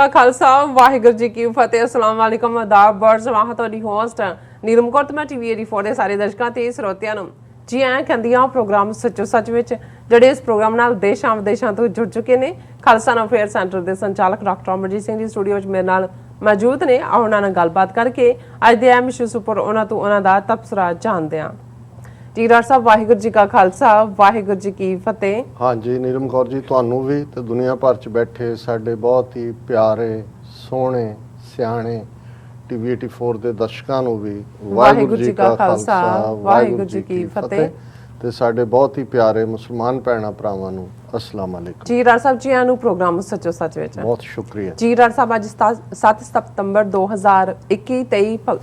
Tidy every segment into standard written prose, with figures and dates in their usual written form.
का खालसा वाहिगुरू जी की फतेह। अस्सलाम वालेकुम आदाब बर्ड्स वाह ਤੁਹਾਡੀ ਹੋਸਟ ਨੀਲਮ ਕੌਰ ਤੇ ਮੈਂ ਟੀਵੀ 84 ਦੇ ਸਾਰੇ ਦਰਸ਼ਕਾਂ ਤੇ ਸਰੋਤਿਆਂ ਨੂੰ ਜੀ ਆਇਆਂ ਕਹਿੰਦੀਆਂ ਪ੍ਰੋਗਰਾਮ ਸੱਚੋ ਸੱਚ ਵਿੱਚ ਜਿਹੜੇ ਇਸ ਪ੍ਰੋਗਰਾਮ ਨਾਲ ਦੇਸ਼ਾਂ ਵਿਦੇਸ਼ਾਂ ਤੋਂ ਜੁੜ ਚੁੱਕੇ ਨੇ। ਖਾਲਸਾ ਅਫੇਅਰ ਸੈਂਟਰ ਦੇ ਸੰਚਾਲਕ ਡਾਕਟਰ ਅਮਰਜੀਤ ਸਿੰਘ ਜੀ ਸਟੂਡੀਓ ਵਿੱਚ ਮੇਰੇ ਨਾਲ ਮੌਜੂਦ ਨੇ। ਆਓ ਉਹਨਾਂ ਨਾਲ ਗੱਲਬਾਤ ਕਰਕੇ ਅੱਜ ਦੇ ਅਹਿਮ ਇਸ਼ੂਜ਼ ਉੱਪਰ ਉਹਨਾਂ ਦਾ ਤਬਸਰਾ ਜਾਣਦੇ ਹਾਂ। जी डॉक्टर साहब वाहिगुरू जी का खालसा वाहिगुरू जी की फतेह। हाँ जी नीलम कौर जी ਤੁਹਾਨੂੰ ਵੀ ਤੇ ਦੁਨੀਆ ਭਰ ਚ ਬੈਠੇ ਸਾਡੇ ਬਹੁਤ ਹੀ ਪਿਆਰੇ ਸੋਹਣੇ ਸਿਆਣੇ ਟੀਵੀ 84 ਦੇ ਦਰਸ਼ਕਾਂ ਨੂੰ ਵੀ ਵਾਹਿਗੁਰੂ ਜੀ ਕਾ ਖਾਲਸਾ ਵਾਹਿਗੁਰੂ ਜੀ ਕੀ ਫਤਿਹ ਤੇ ਸਾਡੇ ਬਹੁਤ ਹੀ ਪਿਆਰੇ ਮੁਸਲਮਾਨ ਭੈਣਾਂ ਭਰਾਵਾਂ ਨੂੰ अस्सलाम वालेकुम। जी डॉक्टर साहब जी आनू प्रोग्राम सच्चो सच विच बहुत शुक्रिया जी। डॉक्टर साहब आज 7 सितंबर 2021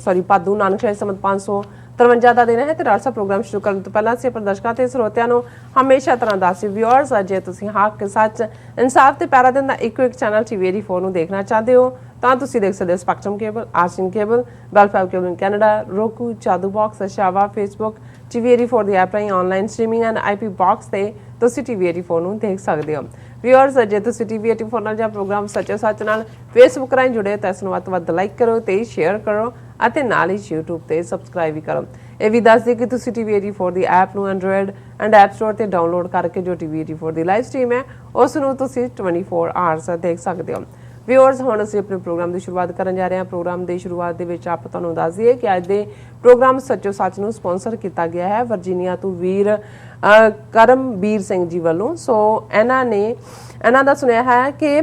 सॉरी पादू नानक शाही संमत 553 ਦਾ ਦਿਨ ਹੈ ਤੇ ਡਾਕਟਰ ਸਾਹਿਬ ਪ੍ਰੋਗਰਾਮ ਸ਼ੁਰੂ ਕਰਨ ਤੋਂ ਪਹਿਲਾਂ ਅਸੀਂ ਆਪਣੇ ਦਰਸ਼ਕਾਂ ਤੇ ਸਰੋਤਿਆਂ ਨੂੰ ਹਮੇਸ਼ਾ ਤਰ੍ਹਾਂ ਦੱਸ ਵਿਊਅਰਸ ਜੇ ਤੁਸੀਂ ਹੱਕ ਸੱਚ ਇਨਸਾਫ ਤੇ ਪੈਰਾ ਦਿਨ ਦਾ ਇੱਕੋ ਇੱਕ ਚੈਨਲ ਟੀਵੀ 84 ਨੂੰ ਦੇਖਣਾ ਚਾਹਦੇ ਹੋ ਤਾਂ ਤੁਸੀਂ ਦੇਖ ਸਕਦੇ ਹੋ ਸਪੈਕਟਰਮ ਕੇਬਲ, ਆਰਸਨ cable, Bell Fibe cable in Canada, roku, ਚਾਦੂ ਬਾਕਸ, ਅਸ਼ਾਵਾ, ਫੇਸਬੁੱਕ, ਟੀਵੀ 84 ਦੀ ਐਪ ਰਾਹੀਂ online streaming and IP box ਤੇ ਤੁਸੀਂ ਟੀਵੀ 84 ਨੂੰ ਦੇਖ ਸਕਦੇ ਹੋ। ਵਿਊਅਰਸ ਜੇ ਤੁਸੀਂ ਟੀਵੀ 84 ਨਾਲ ਜਾਂ ਪ੍ਰੋਗਰਾਮ ਸੱਚੋ ਸੱਚ ਨਾਲ ਫੇਸਬੁੱਕ ਰਾਹੀਂ ਜੁੜੇ ਤਾਂ ਇਸ ਨੂੰ ਵੱਧ ਤੋਂ ਵੱਧ ਲਾਈਕ ਕਰੋ ਤੇ ਸ਼ੇਅਰ ਕਰੋ ਅਤੇ ਨਾਲ ਹੀ YouTube ਤੇ ਸਬਸਕ੍ਰਾਈਬ ਵੀ ਕਰੋ। ਇਹ ਵੀ ਦੱਸ ਦਿਓ ਕਿ ਤੁਸੀਂ ਟੀਵੀ 84 ਦੀ ਐਪ ਨੂੰ ਐਂਡਰੋਇਡ ਐਂਡ ਐਪ ਸਟੋਰ ਤੇ ਡਾਊਨਲੋਡ ਕਰਕੇ ਜੋ ਟੀਵੀ 84 ਦੀ ਲਾਈਵ ਸਟ੍ਰੀਮ ਹੈ ਉਸ ਨੂੰ ਤੁਸੀਂ 24 ਆਵਰਸ ਦੇਖ ਸਕਦੇ ਹੋ। ਵਿਊਅਰਸ ਹੁਣ ਅਸੀਂ ਆਪਣੇ ਪ੍ਰੋਗਰਾਮ ਦੀ ਸ਼ੁਰੂਆਤ ਕਰਨ ਜਾ ਰਹੇ ਹਾਂ। ਪ੍ਰੋਗਰਾਮ ਦੀ ਸ਼ੁਰੂਆਤ ਦੇ ਵਿੱਚ ਆਪ ਤੁਹਾਨੂੰ ਦੱਸ ਦਈਏ ਕਿ ਅੱਜ ਦੇ ਪ੍ਰੋਗਰਾਮ ਸੱਚੋ ਸੱਚ ਨੂੰ ਸਪਾਂਸਰ ਕੀਤਾ ਗਿਆ ਹੈ ਵਰਜੀਨੀਆ ਤੋਂ ਵੀਰ ਕਰਮਬੀਰ ਸਿੰਘ ਜੀ ਵੱਲੋਂ। ਸੋ ਇਹਨਾਂ ਦਾ ਸੁਣਿਆ ਹੈ ਕਿ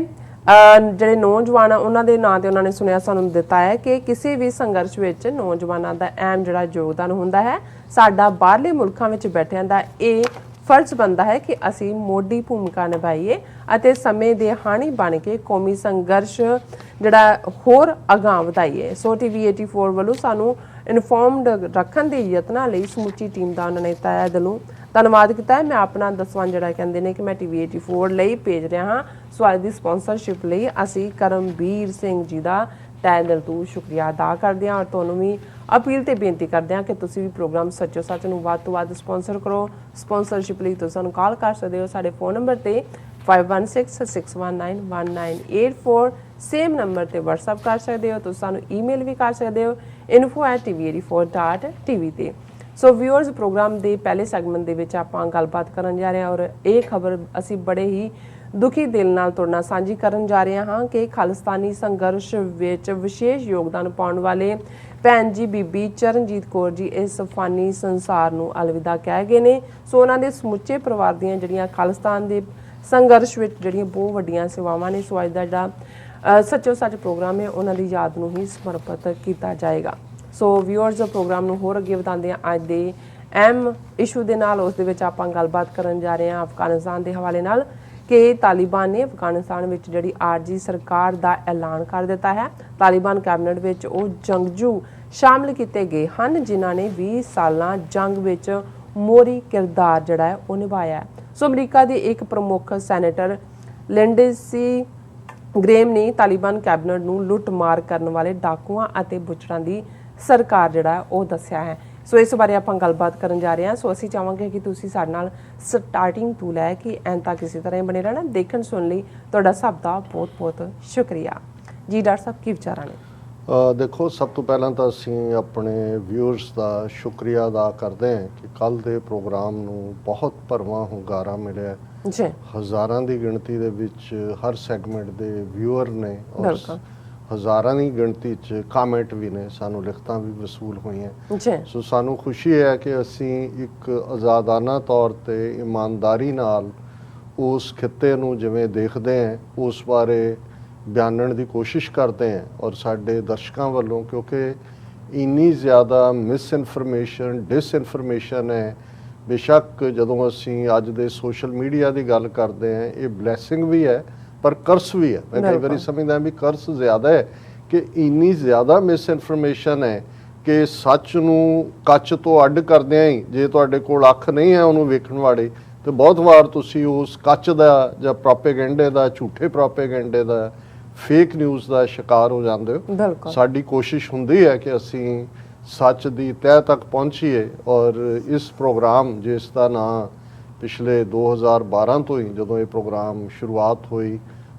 ਜਿਹੜੇ ਨੌਜਵਾਨ ਆ ਉਹਨਾਂ ਦੇ ਨਾਂ ਤੇ ਉਹਨਾਂ ਨੇ ਸੁਣਿਆ ਸਾਨੂੰ ਦਿੱਤਾ ਹੈ ਕਿ ਕਿਸੇ ਵੀ ਸੰਘਰਸ਼ ਵਿੱਚ ਨੌਜਵਾਨਾਂ ਦਾ ਅਹਿਮ ਜਿਹੜਾ ਯੋਗਦਾਨ ਹੁੰਦਾ ਹੈ। ਸਾਡਾ ਬਾਹਰਲੇ ਮੁਲਕਾਂ ਵਿੱਚ ਬੈਠਿਆਂ ਦਾ ਇਹ ਫਰਜ਼ ਬਣਦਾ ਹੈ ਕਿ ਅਸੀਂ ਮੋਢੀ ਭੂਮਿਕਾ ਨਿਭਾਈਏ ਅਤੇ ਸਮੇਂ ਦੇ ਹਾਣੀ ਬਣ ਕੇ ਕੌਮੀ ਸੰਘਰਸ਼ ਜਿਹੜਾ ਹੋਰ ਅਗਾਂਹ ਵਧਾਈਏ। ਸੋ ਟੀਵੀ 84 ਵੱਲੋਂ ਸਾਨੂੰ ਇਨਫੋਰਮਡ ਰੱਖਣ ਦੇ ਯਤਨਾਂ ਲਈ ਸਮੁੱਚੀ ਟੀਮ ਦਾ ਉਹਨਾਂ ਨੇ ਤਹਿ ਦਿਲੋਂ ਧੰਨਵਾਦ ਕੀਤਾ ਹੈ। ਮੈਂ ਆਪਣਾ ਦਸਵਾਂ ਜਿਹੜਾ ਕਹਿੰਦੇ ਨੇ ਕਿ ਮੈਂ ਟੀਵੀ 84 ਲਈ ਭੇਜ ਰਿਹਾ ਹਾਂ। ਸੋ ਅੱਜ ਦੀ ਸਪਾਂਸਰਸ਼ਿਪ ਲਈ ਅਸੀਂ ਕਰਮਬੀਰ ਸਿੰਘ ਜੀ ਦਾ ਤਹਿ ਦਿਲ ਤੋਂ ਸ਼ੁਕਰੀਆ ਅਦਾ ਕਰਦੇ ਹਾਂ ਔਰ ਤੁਹਾਨੂੰ ਵੀ ਅਪੀਲ ਤੇ ਬੇਨਤੀ ਕਰਦੇ ਹਾਂ ਕਿ ਤੁਸੀਂ ਵੀ ਪ੍ਰੋਗਰਾਮ ਸੱਚੋ ਸੱਚ ਨੂੰ ਵੱਧ ਤੋਂ ਵੱਧ ਸਪਾਂਸਰ ਕਰੋ। ਸਪਾਂਸਰਸ਼ਿਪ ਲਈ ਤੁਸੀਂ ਸਾਨੂੰ ਕਾਲ ਕਰ ਸਕਦੇ ਹੋ ਸਾਡੇ ਫੋਨ ਨੰਬਰ ਤੇ 5166191984 ਸੇਮ ਨੰਬਰ ਤੇ WhatsApp ਕਰ ਸਕਦੇ ਹੋ। ਤੁਸੀਂ ਸਾਨੂੰ ਈਮੇਲ ਵੀ ਕਰ ਸਕਦੇ ਹੋ info@tv84.tv ਤੇ। ਸੋ ਵਿਊਅਰਸ ਪ੍ਰੋਗਰਾਮ ਦੇ ਪਹਿਲੇ ਸੈਗਮੈਂਟ ਦੇ ਵਿੱਚ ਆਪਾਂ ਗੱਲਬਾਤ ਕਰਨ ਜਾ ਰਹੇ ਹਾਂ ਔਰ ਇਹ ਖਬਰ ਅਸੀਂ ਬੜੇ ਹੀ ਦੁਖੀ ਦਿਲ ਨਾਲ ਤੁਹਾਡੇ ਸਾਂਝੀ ਕਰਨ ਜਾ ਰਹੇ ਹਾਂ ਕਿ ਖਾਲਿਸਤਾਨੀ ਸੰਘਰਸ਼ ਵਿੱਚ ਵਿਸ਼ੇਸ਼ ਯੋਗਦਾਨ ਪਾਉਣ ਵਾਲੇ ਭੈਣ ਜੀ ਬੀਬੀ ਚਰਨਜੀਤ ਕੌਰ ਜੀ ਇਸ ਫਾਨੀ ਸੰਸਾਰ ਨੂੰ ਅਲਵਿਦਾ ਕਹਿ ਗਏ ਨੇ। ਸੋ ਉਹਨਾਂ ਦੇ ਸਮੁੱਚੇ ਪਰਿਵਾਰ ਦੀਆਂ ਜਿਹੜੀਆਂ ਖਾਲਿਸਤਾਨ ਦੇ ਸੰਘਰਸ਼ ਵਿੱਚ ਜਿਹੜੀਆਂ ਬਹੁਤ ਵੱਡੀਆਂ ਸੇਵਾਵਾਂ ਨੇ। ਸੋ ਅੱਜ ਦਾ ਜਿਹੜਾ ਸੱਚੋ ਸੱਚ ਪ੍ਰੋਗਰਾਮ ਹੈ ਉਹਨਾਂ ਦੀ ਯਾਦ ਨੂੰ ਹੀ ਸਮਰਪਿਤ ਕੀਤਾ ਜਾਏਗਾ। ਸੋ ਵਿਊਅਰਸ ਪ੍ਰੋਗਰਾਮ ਨੂੰ ਹੋਰ ਅੱਗੇ ਵਧਾਉਂਦੇ ਹਾਂ ਅੱਜ ਦੇ ਅਹਿਮ ਇਸ਼ੂ ਦੇ ਨਾਲ। ਉਸ ਦੇ ਵਿੱਚ ਆਪਾਂ ਗੱਲਬਾਤ ਕਰਨ ਜਾ ਰਹੇ ਹਾਂ ਅਫਗਾਨਿਸਤਾਨ ਦੇ ਹਵਾਲੇ ਨਾਲ ਕਿ ਤਾਲਿਬਾਨ ਨੇ ਅਫਗਾਨਿਸਤਾਨ ਵਿੱਚ ਜਿਹੜੀ ਆਰਜੀ ਸਰਕਾਰ ਦਾ ਐਲਾਨ ਕਰ ਦਿੱਤਾ ਹੈ। ਤਾਲਿਬਾਨ ਕੈਬਨਿਟ ਵਿੱਚ ਉਹ ਜੰਗਜੂ ਸ਼ਾਮਲ ਕੀਤੇ ਗਏ ਹਨ ਜਿਨ੍ਹਾਂ ਨੇ 20 ਸਾਲਾਂ ਜੰਗ ਵਿੱਚ ਮੋਹਰੀ ਕਿਰਦਾਰ ਜਿਹੜਾ ਹੈ ਉਹ ਨਿਭਾਇਆ। ਸੋ ਅਮਰੀਕਾ ਦੇ ਇੱਕ ਪ੍ਰਮੁੱਖ ਸੈਨੇਟਰ ਲਿੰਡਸੀ ਗ੍ਰੇਮ ਨੇ ਤਾਲਿਬਾਨ ਕੈਬਨਿਟ ਨੂੰ ਲੁੱਟ ਮਾਰ ਕਰਨ ਵਾਲੇ ਡਾਕੂਆਂ ਅਤੇ ਬੁੱਚੜਾਂ ਦੀ ਸਰਕਾਰ ਜਿਹੜਾ ਉਹ ਦੱਸਿਆ ਹੈ। ਸੋ ਇਸ ਬਾਰੇ ਆਪਾਂ ਗੱਲਬਾਤ ਕਰਨ ਜਾ ਰਹੇ ਹਾਂ। ਸੋ ਅਸੀਂ ਚਾਹਾਂਗੇ ਕਿ ਤੁਸੀਂ ਸਾਡੇ ਨਾਲ ਸਟਾਰਟਿੰਗ ਤੋਂ ਲੈ ਕੇ ਐਂਡ ਤੱਕ ਇਸੇ ਤਰ੍ਹਾਂ ਹੀ ਬਣੇ ਰਹਿਣਾ। ਦੇਖਣ ਸੁਣ ਲਈ ਤੁਹਾਡਾ ਸਭ ਦਾ ਬਹੁਤ ਬਹੁਤ ਸ਼ੁਕਰੀਆ ਜੀ। ਡਾਕਟਰ ਸਾਹਿਬ ਕੀ ਵਿਚਾਰਾਂ ਨੇ? ਦੇਖੋ ਸਭ ਤੋਂ ਪਹਿਲਾਂ ਤਾਂ ਅਸੀਂ ਆਪਣੇ ਵਿਊਅਰਸ ਦਾ ਸ਼ੁਕਰੀਆ ਅਦਾ ਕਰਦੇ ਹਾਂ ਕਿ ਕੱਲ੍ਹ ਦੇ ਪ੍ਰੋਗਰਾਮ ਨੂੰ ਬਹੁਤ ਭਰਵਾਂ ਹੁੰਗਾਰਾ ਮਿਲਿਆ ਜੀ। ਹਜ਼ਾਰਾਂ ਦੀ ਗਿਣਤੀ ਦੇ ਵਿੱਚ ਹਰ ਸੈਗਮੈਂਟ ਦੇ ਵਿਊਅਰ ਨੇ ਔਰ ਹਜ਼ਾਰਾਂ ਦੀ ਗਿਣਤੀ 'ਚ ਕਾਮੈਂਟ ਵੀ ਨੇ, ਸਾਨੂੰ ਲਿਖਤਾਂ ਵੀ ਵਸੂਲ ਹੋਈਆਂ। ਸੋ ਸਾਨੂੰ ਖੁਸ਼ੀ ਹੈ ਕਿ ਅਸੀਂ ਇੱਕ ਆਜ਼ਾਦਾਨਾ ਤੌਰ 'ਤੇ ਇਮਾਨਦਾਰੀ ਨਾਲ ਉਸ ਖਿੱਤੇ ਨੂੰ ਜਿਵੇਂ ਦੇਖਦੇ ਹਾਂ ਉਸ ਬਾਰੇ ਬਿਆਨਣ ਦੀ ਕੋਸ਼ਿਸ਼ ਕਰਦੇ ਹਾਂ ਔਰ ਸਾਡੇ ਦਰਸ਼ਕਾਂ ਵੱਲੋਂ ਕਿਉਂਕਿ ਇੰਨੀ ਜ਼ਿਆਦਾ ਮਿਸਇਨਫੋਰਮੇਸ਼ਨ ਡਿਸਇਨਫੋਰਮੇਸ਼ਨ ਹੈ। ਬੇਸ਼ੱਕ ਜਦੋਂ ਅਸੀਂ ਅੱਜ ਦੇ ਸੋਸ਼ਲ ਮੀਡੀਆ ਦੀ ਗੱਲ ਕਰਦੇ ਹਾਂ ਇਹ ਬਲੈਸਿੰਗ ਵੀ ਹੈ ਪਰ ਕਰਸ ਵੀ ਹੈ। ਮੈਂ ਕਈ ਵਾਰੀ ਸਮਝਦਾ ਵੀ ਕਰਸ ਜ਼ਿਆਦਾ ਹੈ ਕਿ ਇੰਨੀ ਜ਼ਿਆਦਾ ਮਿਸਇਨਫੋਰਮੇਸ਼ਨ ਹੈ ਕਿ ਸੱਚ ਨੂੰ ਕੱਚ ਤੋਂ ਅੱਡ ਕਰਦਿਆਂ ਹੀ ਜੇ ਤੁਹਾਡੇ ਕੋਲ ਅੱਖ ਨਹੀਂ ਹੈ ਉਹਨੂੰ ਵੇਖਣ ਵਾਲੀ ਤੇ ਬਹੁਤ ਵਾਰ ਤੁਸੀਂ ਉਸ ਕੱਚ ਦਾ ਜਾਂ ਪ੍ਰੋਪੇਗੈਂਡੇ ਦਾ ਝੂਠੇ ਪ੍ਰੋਪੇਗੈਂਡੇ ਦਾ ਫੇਕ ਨਿਊਜ਼ ਦਾ ਸ਼ਿਕਾਰ ਹੋ ਜਾਂਦੇ ਹੋ। ਸਾਡੀ ਕੋਸ਼ਿਸ਼ ਹੁੰਦੀ ਹੈ ਕਿ ਅਸੀਂ ਸੱਚ ਦੀ ਤਹਿ ਤੱਕ ਪਹੁੰਚੀਏ ਔਰ ਇਸ ਪ੍ਰੋਗਰਾਮ ਜਿਸ ਦਾ ਨਾਂ ਪਿਛਲੇ 2012 ਤੋਂ ਹੀ ਜਦੋਂ ਇਹ ਪ੍ਰੋਗਰਾਮ ਸ਼ੁਰੂਆਤ ਹੋਈ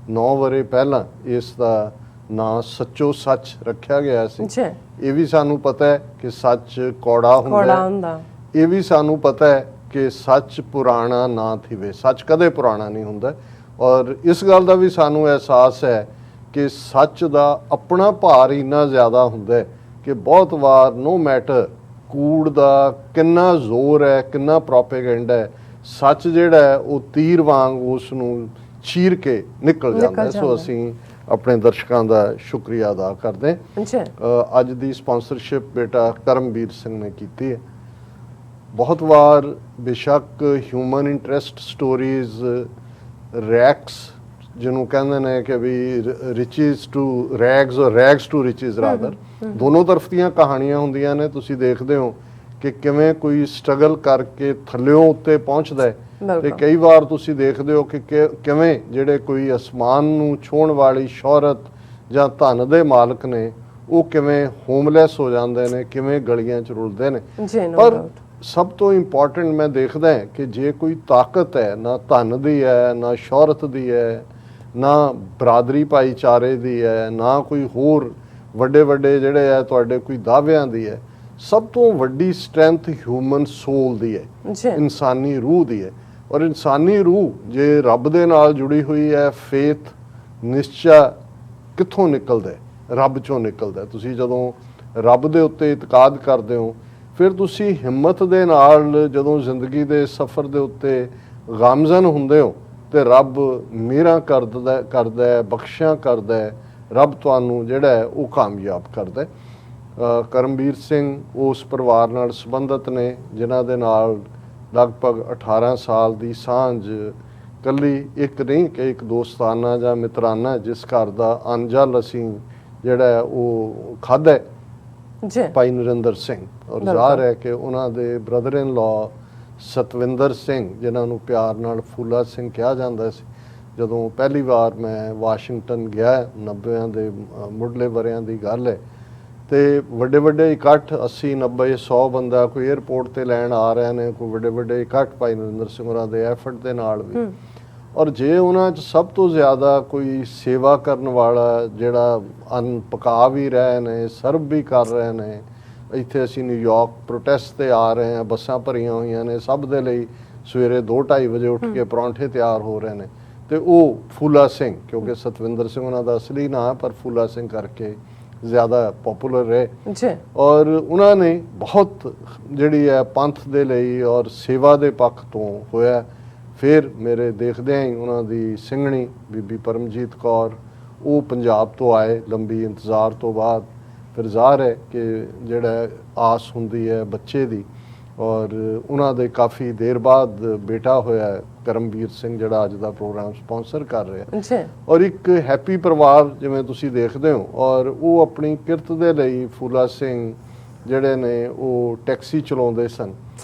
9 ਵਰੇ ਪਹਿਲਾਂ ਇਸ ਦਾ ਨਾਂ ਸੱਚੋ ਸੱਚ ਰੱਖਿਆ ਗਿਆ ਸੀ। ਜੀ ਇਹ ਵੀ ਸਾਨੂੰ ਪਤਾ ਹੈ ਕਿ ਸੱਚ ਕੌੜਾ ਹੁੰਦਾ ਹੈ। ਇਹ ਵੀ ਸਾਨੂੰ ਪਤਾ ਹੈ ਕਿ ਸੱਚ ਪੁਰਾਣਾ ਨਾ ਥੀਵੇ, ਸੱਚ ਕਦੇ ਪੁਰਾਣਾ ਨਹੀਂ ਹੁੰਦਾ। ਔਰ ਇਸ ਗੱਲ ਦਾ ਵੀ ਸਾਨੂੰ ਅਹਿਸਾਸ ਹੈ ਕਿ ਸੱਚ ਦਾ ਆਪਣਾ ਭਾਰ ਇੰਨਾ ਜ਼ਿਆਦਾ ਹੁੰਦਾ ਹੈ ਕਿ ਬਹੁਤ ਵਾਰ ਨੋ ਮੈਟਰ ਕੂੜ ਦਾ ਕਿੰਨਾ ਜ਼ੋਰ ਹੈ, ਕਿੰਨਾ ਪ੍ਰੋਪੇਗੈਂਡਾ ਹੈ, ਸੱਚ ਜਿਹੜਾ ਹੈ ਉਹ ਤੀਰ ਵਾਂਗ ਉਸ ਨੂੰ ਚੀਰ ਕੇ ਨਿਕਲ ਜਾਂਦਾ ਹੈ। ਸੋ ਅਸੀਂ ਆਪਣੇ ਦਰਸ਼ਕਾਂ ਦਾ ਸ਼ੁਕਰੀਆ ਅਦਾ ਕਰਦੇ ਹਾਂ। ਅੱਜ ਦੀ ਸਪਾਂਸਰਸ਼ਿਪ ਬੇਟਾ ਕਰਮਵੀਰ ਸਿੰਘ ਨੇ ਕੀਤੀ ਹੈ। ਬਹੁਤ ਵਾਰ ਬੇਸ਼ੱਕ ਹਿਊਮਨ ਇੰਟਰਸਟ ਸਟੋਰੀਜ਼ ਰੈਕਸ ਜਿਹਨੂੰ ਕਹਿੰਦੇ ਨੇ ਕਿ ਵੀ ਰਿਚਿਜ਼ ਟੂ ਰੈਗਸ ਔਰ ਰੈਗਸ ਟੂ ਰਿਚਿਜ਼ ਰਾਦਰ, ਦੋਨੋਂ ਤਰਫ ਦੀਆਂ ਕਹਾਣੀਆਂ ਹੁੰਦੀਆਂ ਨੇ। ਤੁਸੀਂ ਦੇਖਦੇ ਹੋ ਕਿ ਕਿਵੇਂ ਕੋਈ ਸਟਰਗਲ ਕਰਕੇ ਥੱਲਿਓਂ ਉੱਤੇ ਪਹੁੰਚਦਾ ਹੈ, ਤੇ ਕਈ ਵਾਰ ਤੁਸੀਂ ਦੇਖਦੇ ਹੋ ਕਿ ਕਿਵੇਂ ਜਿਹੜੇ ਕੋਈ ਅਸਮਾਨ ਨੂੰ ਛੂਹਣ ਵਾਲੀ ਸ਼ੋਹਰਤ ਜਾਂ ਧਨ ਦੇ ਮਾਲਕ ਨੇ ਉਹ ਕਿਵੇਂ ਹੋਮਲੈਸ ਹੋ ਜਾਂਦੇ ਨੇ, ਕਿਵੇਂ ਗਲੀਆਂ 'ਚ ਰੁਲਦੇ ਨੇ। ਪਰ ਸਭ ਤੋਂ ਇੰਪੋਰਟੈਂਟ ਮੈਂ ਦੇਖਦਾ ਹੈ ਕਿ ਜੇ ਕੋਈ ਤਾਕਤ ਹੈ, ਨਾ ਧਨ ਦੀ ਹੈ, ਨਾ ਸ਼ੋਹਰਤ ਦੀ ਹੈ, ਨਾ ਬਰਾਦਰੀ ਭਾਈਚਾਰੇ ਦੀ ਹੈ, ਨਾ ਕੋਈ ਹੋਰ ਵੱਡੇ ਵੱਡੇ ਜਿਹੜੇ ਹੈ ਤੁਹਾਡੇ ਕੋਈ ਦਾਅਵਿਆਂ ਦੀ ਹੈ, ਸਭ ਤੋਂ ਵੱਡੀ ਸਟਰੈਂਥ ਹਿਊਮਨ ਸੋਲ ਦੀ ਹੈ, ਇਨਸਾਨੀ ਰੂਹ ਦੀ ਹੈ। ਔਰ ਇਨਸਾਨੀ ਰੂਹ ਜੇ ਰੱਬ ਦੇ ਨਾਲ ਜੁੜੀ ਹੋਈ ਹੈ, ਫੇਥ ਨਿਸ਼ਚਾ ਕਿੱਥੋਂ ਨਿਕਲਦਾ? ਰੱਬ ਚੋਂ ਨਿਕਲਦਾ। ਤੁਸੀਂ ਜਦੋਂ ਰੱਬ ਦੇ ਉੱਤੇ ਇਤਕਾਦ ਕਰਦੇ ਹੋ, ਫਿਰ ਤੁਸੀਂ ਹਿੰਮਤ ਦੇ ਨਾਲ ਜਦੋਂ ਜ਼ਿੰਦਗੀ ਦੇ ਸਫ਼ਰ ਦੇ ਉੱਤੇ ਗਾਮਜ਼ਨ ਹੁੰਦੇ ਹੋ ਤੇ ਰੱਬ ਮਿਹਰਾਂ ਕਰਦਾ ਹੈ, ਬਖਸ਼ਿਸ਼ਾਂ ਕਰਦਾ ਹੈ, ਰੱਬ ਤੁਹਾਨੂੰ ਜਿਹੜਾ ਹੈ ਉਹ ਕਾਮਯਾਬ ਕਰਦਾ ਹੈ। ਕਰਮਵੀਰ ਸਿੰਘ ਉਸ ਪਰਿਵਾਰ ਨਾਲ ਸੰਬੰਧਿਤ ਨੇ ਜਿਨ੍ਹਾਂ ਦੇ ਨਾਲ ਲਗਭਗ 18 ਸਾਲ ਦੀ ਸਾਂਝ ਇਕੱਲੀ ਇੱਕ ਨਹੀਂ ਕਿ ਇੱਕ ਦੋਸਤਾਨਾ ਜਾਂ ਮਿੱਤਰਾਨਾ ਜਿਸ ਘਰ ਦਾ ਅਣਜਲ ਅਸੀਂ ਜਿਹੜਾ ਹੈ ਉਹ ਖਾਧਾ ਭਾਈ ਨਰਿੰਦਰ ਸਿੰਘ। ਔਰ ਜ਼ਾਹਰ ਹੈ ਕਿ ਉਹਨਾਂ ਦੇ ਬ੍ਰਦਰ ਇਨ ਲਾ ਸਤਵਿੰਦਰ ਸਿੰਘ, ਜਿਨ੍ਹਾਂ ਨੂੰ ਪਿਆਰ ਨਾਲ ਫੂਲਾ ਸਿੰਘ ਕਿਹਾ ਜਾਂਦਾ ਸੀ, ਜਦੋਂ ਪਹਿਲੀ ਵਾਰ ਮੈਂ ਵਾਸ਼ਿੰਗਟਨ ਗਿਆ 90 ਦੇ ਮੁੱਢਲੇ ਵਰਿਆਂ ਦੀ ਗੱਲ ਹੈ, ਤੇ ਵੱਡੇ ਵੱਡੇ ਇਕੱਠ 80 90 100 ਬੰਦਾ ਕੋਈ 에ਅਰਪੋਰਟ ਤੇ ਲੈਣ ਆ ਰਹੇ ਨੇ, ਕੋਈ ਵੱਡੇ ਵੱਡੇ ਇਕੱਠ ਭਾਈ ਨਰਿੰਦਰ ਸਿੰਘ ਹੋਰਾਂ ਦੇ ਐਫਰਟ ਦੇ ਨਾਲ ਵੀ। ਔਰ ਜੇ ਉਹਨਾਂ 'ਚ ਸਭ ਤੋਂ ਜ਼ਿਆਦਾ ਕੋਈ ਸੇਵਾ ਕਰਨ ਵਾਲਾ ਜਿਹੜਾ ਅੰਨ ਪਕਾ ਵੀ ਰਹੇ ਨੇ, ਸਰਵ ਵੀ ਕਰ ਰਹੇ ਨੇ, ਇੱਥੇ ਅਸੀਂ ਨਿਊਯਾਰਕ ਪ੍ਰੋਟੈਸਟ ਤੇ ਆ ਰਹੇ ਹਾਂ, ਬੱਸਾਂ ਭਰੀਆਂ ਹੋਈਆਂ ਨੇ ਸਭ ਦੇ ਲਈ, ਸਵੇਰੇ 2-2:30 ਵਜੇ ਉੱਠ ਕੇ ਪਰੌਂਠੇ ਤਿਆਰ ਹੋ ਰਹੇ ਨੇ, ਤੇ ਉਹ ਫੂਲਾ ਸਿੰਘ, ਕਿਉਂਕਿ ਸਤਵਿੰਦਰ ਸਿੰਘ ਉਹਨਾਂ ਦਾ ਅਸਲੀ ਨਾਂ ਪਰ ਫੂਲਾ ਸਿੰਘ ਕਰਕੇ ਜ਼ਿਆਦਾ ਪਪੂਲਰ ਰਹੇ। ਔਰ ਉਹਨਾਂ ਨੇ ਬਹੁਤ ਜਿਹੜੀ ਹੈ ਪੰਥ ਦੇ ਲਈ ਔਰ ਸੇਵਾ ਦੇ ਪੱਖ ਤੋਂ ਹੋਇਆ। ਫਿਰ ਮੇਰੇ ਦੇਖਦਿਆਂ ਹੀ ਉਹਨਾਂ ਦੀ ਸਿੰਘਣੀ ਬੀਬੀ ਪਰਮਜੀਤ ਕੌਰ, ਉਹ ਪੰਜਾਬ ਤੋਂ ਆਏ ਲੰਬੀ ਇੰਤਜ਼ਾਰ ਤੋਂ ਬਾਅਦ। ਫਿਰ ਜ਼ਾਹਰ ਹੈ ਕਿ ਜਿਹੜਾ ਆਸ ਹੁੰਦੀ ਹੈ ਬੱਚੇ ਦੀ, ਔਰ ਉਹਨਾਂ ਦੇ ਕਾਫੀ ਦੇਰ ਬਾਅਦ ਬੇਟਾ ਹੋਇਆ ਕਰਮਵੀਰ ਸਿੰਘ, ਜਿਹੜਾ ਅੱਜ ਦਾ ਪ੍ਰੋਗਰਾਮ ਸਪਾਂਸਰ ਕਰ ਰਿਹਾ। ਔਰ ਇੱਕ ਹੈਪੀ ਪਰਿਵਾਰ ਜਿਵੇਂ ਤੁਸੀਂ ਦੇਖਦੇ ਹੋ। ਔਰ ਉਹ ਆਪਣੀ ਕਿਰਤ ਦੇ ਲਈ ਫੂਲਾ ਸਿੰਘ ਜਿਹੜੇ ਨੇ ਉਹ ਟੈਕਸੀ ਚਲਾਉਂਦੇ ਸਨ।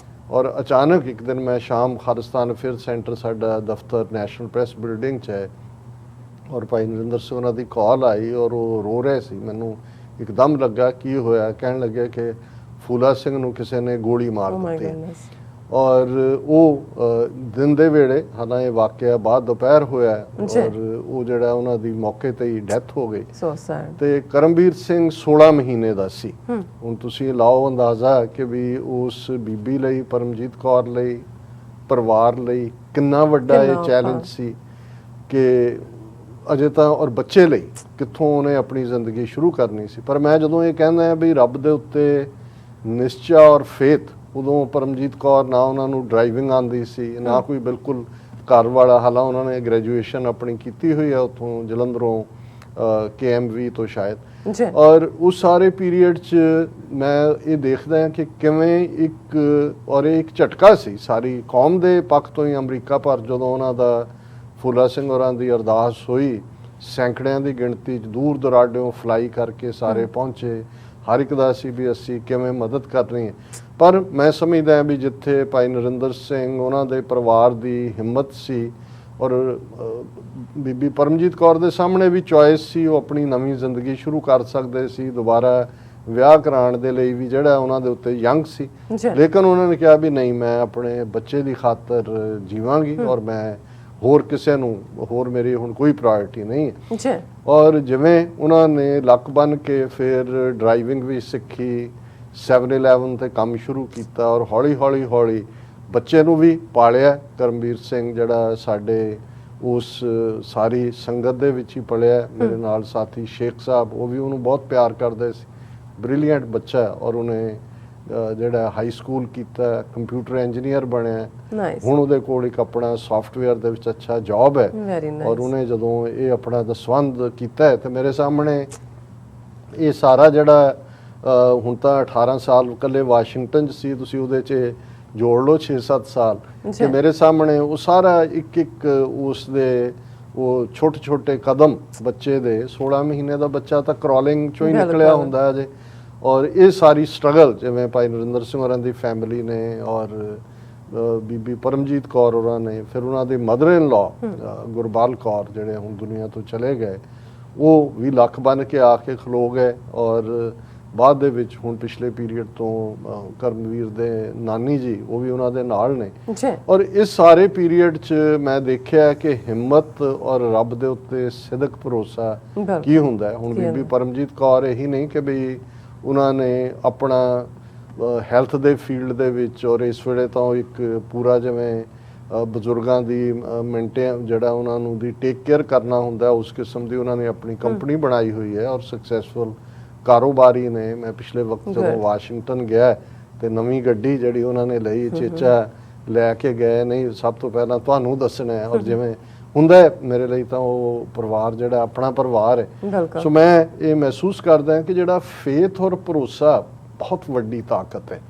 ਔਰ ਅਚਾਨਕ ਇੱਕ ਦਿਨ ਮੈਂ ਸ਼ਾਮ ਖਾਲਿਸਤਾਨ ਅਫੇਅਰ ਸੈਂਟਰ, ਸਾਡਾ ਦਫ਼ਤਰ ਨੈਸ਼ਨਲ ਪ੍ਰੈਸ ਬਿਲਡਿੰਗ 'ਚ ਹੈ, ਔਰ ਭਾਈ ਨਰਿੰਦਰ ਸਿੰਘ ਉਹਨਾਂ ਦੀ ਕਾਲ ਆਈ ਔਰ ਉਹ ਰੋ ਰਹੇ ਸੀ। ਮੈਨੂੰ ਇੱਕਦਮ ਲੱਗਾ ਕੀ ਹੋਇਆ? ਕਹਿਣ ਲੱਗੇ ਕਿ ਫੂਲਾ ਸਿੰਘ ਨੂੰ ਕਿਸੇ ਨੇ ਗੋਲੀ ਮਾਰ ਦਿੱਤੀ। ਔਰ ਉਹ ਦਿਨ ਦੇ ਵੇਲੇ, ਹਾਲਾਂ ਇਹ ਵਾਕਿਆ ਬਾਅਦ ਦੁਪਹਿਰ ਹੋਇਆ, ਔਰ ਉਹ ਜਿਹੜਾ ਉਹਨਾਂ ਦੀ ਮੌਕੇ ਤੇ ਹੀ ਡੈਥ ਹੋ ਗਈ। ਤੇ ਕਰਮਵੀਰ ਸਿੰਘ 16 ਮਹੀਨੇ ਦਾ ਸੀ। ਹੁਣ ਤੁਸੀਂ ਲਾਓ ਅੰਦਾਜ਼ਾ ਕਿ ਵੀ ਉਸ ਬੀਬੀ ਲਈ, ਪਰਮਜੀਤ ਕੌਰ ਲਈ, ਪਰਿਵਾਰ ਲਈ ਕਿੰਨਾ ਵੱਡਾ ਇਹ ਚੈਲੰਜ ਸੀ ਕਿ ਅਜੇ ਤਾਂ, ਔਰ ਬੱਚੇ ਲਈ ਕਿੱਥੋਂ ਉਹਨੇ ਆਪਣੀ ਜ਼ਿੰਦਗੀ ਸ਼ੁਰੂ ਕਰਨੀ ਸੀ। ਪਰ ਮੈਂ ਜਦੋਂ ਇਹ ਕਹਿੰਦਾ ਵੀ ਰੱਬ ਦੇ ਉੱਤੇ ਨਿਸ਼ਚਾ ਔਰ ਫੇਥ, ਉਦੋਂ ਪਰਮਜੀਤ ਕੌਰ ਨਾ ਉਹਨਾਂ ਨੂੰ ਡਰਾਈਵਿੰਗ ਆਉਂਦੀ ਸੀ, ਨਾ ਕੋਈ ਬਿਲਕੁਲ ਘਰ ਵਾਲਾ। ਹਾਲਾਂ ਉਹਨਾਂ ਨੇ ਗ੍ਰੈਜੂਏਸ਼ਨ ਆਪਣੀ ਕੀਤੀ ਹੋਈ ਹੈ ਉੱਥੋਂ ਜਲੰਧਰੋਂ, KMV ਤੋਂ ਸ਼ਾਇਦ। ਔਰ ਉਸ ਸਾਰੇ ਪੀਰੀਅਡ 'ਚ ਮੈਂ ਇਹ ਦੇਖਦਾ ਹਾਂ ਕਿ ਕਿਵੇਂ ਇੱਕ, ਔਰ ਇਹ ਇੱਕ ਝਟਕਾ ਸੀ ਸਾਰੀ ਕੌਮ ਦੇ ਪੱਖ ਤੋਂ ਹੀ। ਅਮਰੀਕਾ ਭਰ ਜਦੋਂ ਉਹਨਾਂ ਦਾ ਫੂਲਾ ਸਿੰਘ ਹੋਰਾਂ ਦੀ ਅਰਦਾਸ ਹੋਈ, ਸੈਂਕੜਿਆਂ ਦੀ ਗਿਣਤੀ 'ਚ ਦੂਰ ਦੁਰਾਡਿਓਂ ਫਲਾਈ ਕਰਕੇ ਸਾਰੇ ਪਹੁੰਚੇ। ਹਰ ਇੱਕ ਦਾ ਸੀ ਵੀ ਅਸੀਂ ਕਿਵੇਂ ਮਦਦ ਕਰਨੀ ਹੈ। ਪਰ ਮੈਂ ਸਮਝਦਾ ਵੀ ਜਿੱਥੇ ਭਾਈ ਨਰਿੰਦਰ ਸਿੰਘ ਉਹਨਾਂ ਦੇ ਪਰਿਵਾਰ ਦੀ ਹਿੰਮਤ ਸੀ, ਔਰ ਬੀਬੀ ਪਰਮਜੀਤ ਕੌਰ ਦੇ ਸਾਹਮਣੇ ਵੀ ਚੋਇਸ ਸੀ, ਉਹ ਆਪਣੀ ਨਵੀਂ ਜ਼ਿੰਦਗੀ ਸ਼ੁਰੂ ਕਰ ਸਕਦੇ ਸੀ, ਦੁਬਾਰਾ ਵਿਆਹ ਕਰਾਉਣ ਦੇ ਲਈ ਵੀ ਜਿਹੜਾ ਉਹਨਾਂ ਦੇ ਉੱਤੇ ਯੰਗ ਸੀ। ਲੇਕਿਨ ਉਹਨਾਂ ਨੇ ਕਿਹਾ ਵੀ ਨਹੀਂ, ਮੈਂ ਆਪਣੇ ਬੱਚੇ ਦੀ ਖਾਤਰ ਜੀਵਾਂਗੀ ਔਰ ਮੈਂ ਹੋਰ ਕਿਸੇ ਨੂੰ ਹੋਰ ਮੇਰੀ ਹੁਣ ਕੋਈ ਪ੍ਰਾਇੋਰਟੀ ਨਹੀਂ ਹੈ ਜੀ। ਔਰ ਜਿਵੇਂ ਉਹਨਾਂ ਨੇ ਲੱਕ ਬੰਨ੍ਹ ਕੇ ਫਿਰ ਡਰਾਈਵਿੰਗ ਵੀ ਸਿੱਖੀ, 7-11 ਤੇ ਕੰਮ ਸ਼ੁਰੂ ਕੀਤਾ ਔਰ ਹੌਲੀ ਬੱਚੇ ਨੂੰ ਵੀ ਪਾਲਿਆ। ਕਰਮਵੀਰ ਸਿੰਘ ਜਿਹੜਾ ਸਾਡੇ ਉਸ ਸਾਰੀ ਸੰਗਤ ਦੇ ਵਿੱਚ ਹੀ ਪਲਿਆ। ਮੇਰੇ ਨਾਲ ਸਾਥੀ ਸ਼ੇਖ ਸਾਹਿਬ, ਉਹ ਵੀ ਉਹਨੂੰ ਬਹੁਤ ਪਿਆਰ ਕਰਦੇ ਸੀ। ਬ੍ਰਿਲੀਅੰਟ ਬੱਚਾ ਹੈ ਔਰ ਉਹਨੇ ਜਿਹੜਾ ਹਾਈ ਸਕੂਲ ਕੀਤਾ, ਕੰਪਿਊਟਰ ਇੰਜੀਨੀਅਰ ਬਣਿਆ। ਹੁਣ ਉਹਦੇ ਕੋਲ ਇੱਕ ਆਪਣਾ ਸੌਫਟਵੇਅਰ ਦੇ ਵਿੱਚ ਅੱਛਾ ਜੌਬ ਹੈ। ਔਰ ਉਹਨੇ ਜਦੋਂ ਇਹ ਆਪਣਾ ਦਸਵੰਧ ਕੀਤਾ ਤੇ ਮੇਰੇ ਸਾਹਮਣੇ ਇਹ ਸਾਰਾ ਜਿਹੜਾ ਹੁਣ ਤਾਂ 18 ਸਾਲ ਇਕੱਲੇ ਵਾਸ਼ਿੰਗਟਨ 'ਚ ਸੀ, ਤੁਸੀਂ ਉਹਦੇ 'ਚ ਜੋੜ ਲਓ 6-7 ਸਾਲ, ਕਿ ਮੇਰੇ ਸਾਹਮਣੇ ਉਹ ਸਾਰਾ ਇੱਕ ਉਸ ਦੇ ਉਹ ਛੋਟੇ ਕਦਮ ਬੱਚੇ ਦੇ 16 ਮਹੀਨੇ ਦਾ ਬੱਚਾ ਤਾਂ ਕ੍ਰੋਲਿੰਗ 'ਚੋਂ ਹੀ ਨਿਕਲਿਆ ਹੁੰਦਾ ਅਜੇ। ਔਰ ਇਹ ਸਾਰੀ ਸਟਰਗਲ ਜਿਵੇਂ ਭਾਈ ਨਰਿੰਦਰ ਸਿੰਘ ਹੋਰਾਂ ਦੀ ਫੈਮਿਲੀ ਨੇ ਔਰ ਬੀਬੀ ਪਰਮਜੀਤ ਕੌਰ ਹੋਰਾਂ ਨੇ, ਫਿਰ ਉਹਨਾਂ ਦੇ ਮਦਰ ਇਨ ਲਾ ਗੁਰਬਾਲ ਕੌਰ ਜਿਹੜੇ ਹੁਣ ਦੁਨੀਆ ਤੋਂ ਚਲੇ ਗਏ, ਉਹ ਵੀ ਲੱਕ ਬੰਨ੍ਹ ਕੇ ਆ ਕੇ ਖਲੋ ਗਏ। ਔਰ ਬਾਅਦ ਦੇ ਵਿੱਚ ਹੁਣ ਪਿਛਲੇ ਪੀਰੀਅਡ ਤੋਂ ਕਰਮਵੀਰ ਦੇ ਨਾਨੀ ਜੀ, ਉਹ ਵੀ ਉਹਨਾਂ ਦੇ ਨਾਲ ਨੇ। ਔਰ ਇਸ ਸਾਰੇ ਪੀਰੀਅਡ 'ਚ ਮੈਂ ਦੇਖਿਆ ਕਿ ਹਿੰਮਤ ਔਰ ਰੱਬ ਦੇ ਉੱਤੇ ਸਿਦਕ ਭਰੋਸਾ ਕੀ ਹੁੰਦਾ ਹੈ। ਹੁਣ ਬੀਬੀ ਪਰਮਜੀਤ ਕੌਰ ਇਹੀ ਨਹੀਂ ਕਿ ਬਈ ਉਹਨਾਂ ਨੇ ਆਪਣਾ ਹੈਲਥ ਦੇ ਫੀਲਡ ਦੇ ਵਿੱਚ ਔਰ ਇਸ ਵੇਲੇ ਤਾਂ ਇੱਕ ਪੂਰਾ ਜਿਵੇਂ ਬਜ਼ੁਰਗਾਂ ਦੀ ਮੇਨਟੇਨ ਜਿਹੜਾ ਉਹਨਾਂ ਨੂੰ ਦੀ ਟੇਕ ਕੇਅਰ ਕਰਨਾ ਹੁੰਦਾ, ਉਸ ਕਿਸਮ ਦੀ ਉਹਨਾਂ ਨੇ ਆਪਣੀ ਕੰਪਨੀ ਬਣਾਈ ਹੋਈ ਹੈ ਔਰ ਸਕਸੈਸਫੁਲ ਕਾਰੋਬਾਰੀ ਨੇ। ਮੈਂ ਪਿਛਲੇ ਵਕਤ ਜਦੋਂ ਵਾਸ਼ਿੰਗਟਨ ਗਿਆ ਤੇ ਨਵੀਂ ਗੱਡੀ ਜਿਹੜੀ ਉਹਨਾਂ ਨੇ ਲਈ, ਚੇਚਾ ਲੈ ਕੇ ਗਏ। ਨਹੀਂ, ਸਭ ਤੋਂ ਪਹਿਲਾਂ ਤੁਹਾਨੂੰ ਦੱਸਣਾ ਹੈ। ਔਰ ਜਿਵੇਂ ਹੁੰਦਾ ਹੈ ਮੇਰੇ ਲਈ ਤਾਂ ਉਹ ਪਰਿਵਾਰ ਜਿਹੜਾ ਆਪਣਾ ਪਰਿਵਾਰ ਹੈ। ਸੋ ਮੈਂ ਇਹ ਮਹਿਸੂਸ ਕਰਦਾ ਕਿ ਜਿਹੜਾ ਫੇਥ ਔਰ ਭਰੋਸਾ ਬਹੁਤ ਵੱਡੀ ਤਾਕਤ ਹੈ।